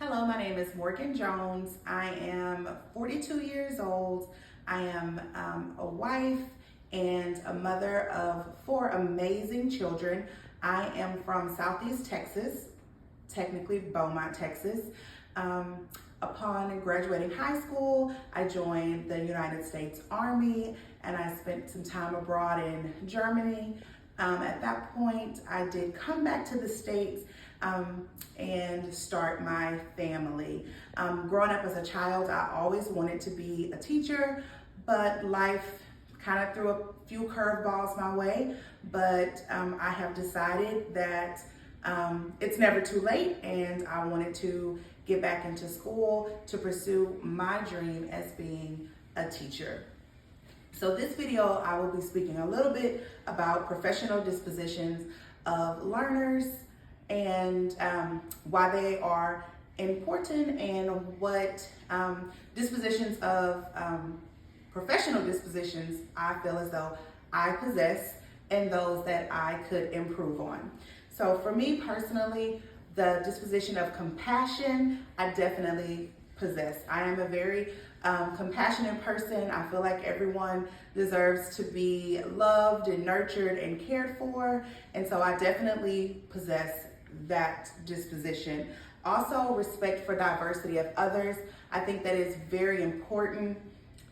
Hello, my name is Morgan Jones. I am 42 years old. I am a wife and a mother of 4 amazing children. I am from Southeast Texas, technically Beaumont, Texas. Upon graduating high school, I joined the United States Army and I spent some time abroad in Germany. At that point, I did come back to the States and start my family. Growing up as a child, I always wanted to be a teacher, but life kind of threw a few curveballs my way. But I have decided that it's never too late, and I wanted to get back into school to pursue my dream as being a teacher. So this video, I will be speaking a little bit about professional dispositions of learners and why they are important and what dispositions of professional dispositions I feel as though I possess and those that I could improve on. So for me personally, the disposition of compassion, I definitely possess. I am a very compassionate person. I feel like everyone deserves to be loved and nurtured and cared for. And so I definitely possess that disposition. Also, respect for diversity of others. I think that is very important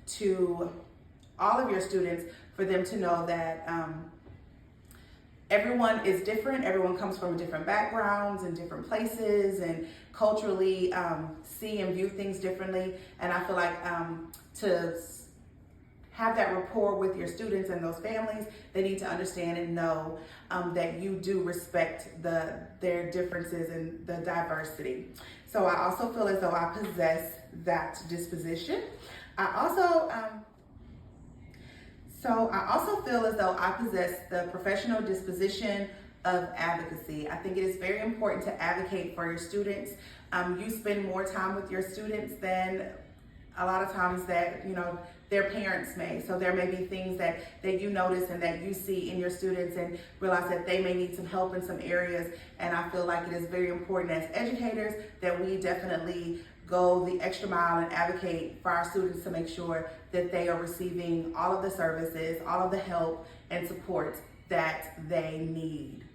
to all of your students for them to know that everyone is different. Everyone comes from different backgrounds and different places and culturally see and view things differently. And I feel like to have that rapport with your students and those families, they need to understand and know that you do respect their differences and the diversity. So I also feel as though I possess that disposition. I also feel as though I possess the professional disposition of advocacy. I think it is very important to advocate for your students. You spend more time with your students than a lot of times that their parents may. So there may be things that you notice and that you see in your students and realize that they may need some help in some areas. And I feel like it is very important as educators that we definitely go the extra mile and advocate for our students to make sure that they are receiving all of the services, all of the help and support that they need.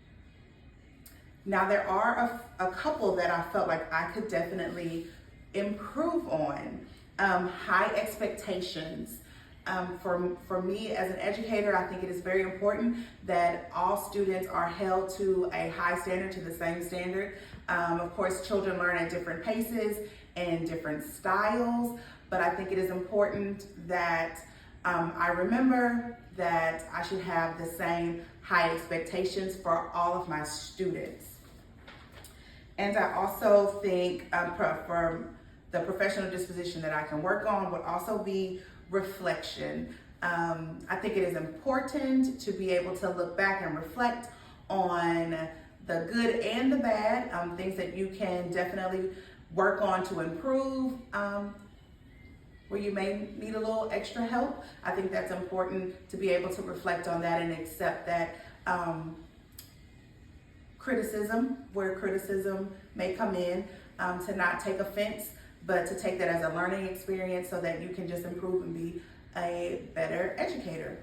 Now there are a couple that I felt like I could definitely improve on. High expectations. For me as an educator, I think it is very important that all students are held to a high standard, to the same standard. Of course, children learn at different paces and different styles, but I think it is important that I remember that I should have the same high expectations for all of my students. And I also think for the professional disposition that I can work on would also be reflection. I think it is important to be able to look back and reflect on the good and the bad, things that you can definitely work on to improve, where you may need a little extra help. I think that's important to be able to reflect on that and accept that criticism, where criticism may come in, to not take offense, but to take that as a learning experience so that you can just improve and be a better educator.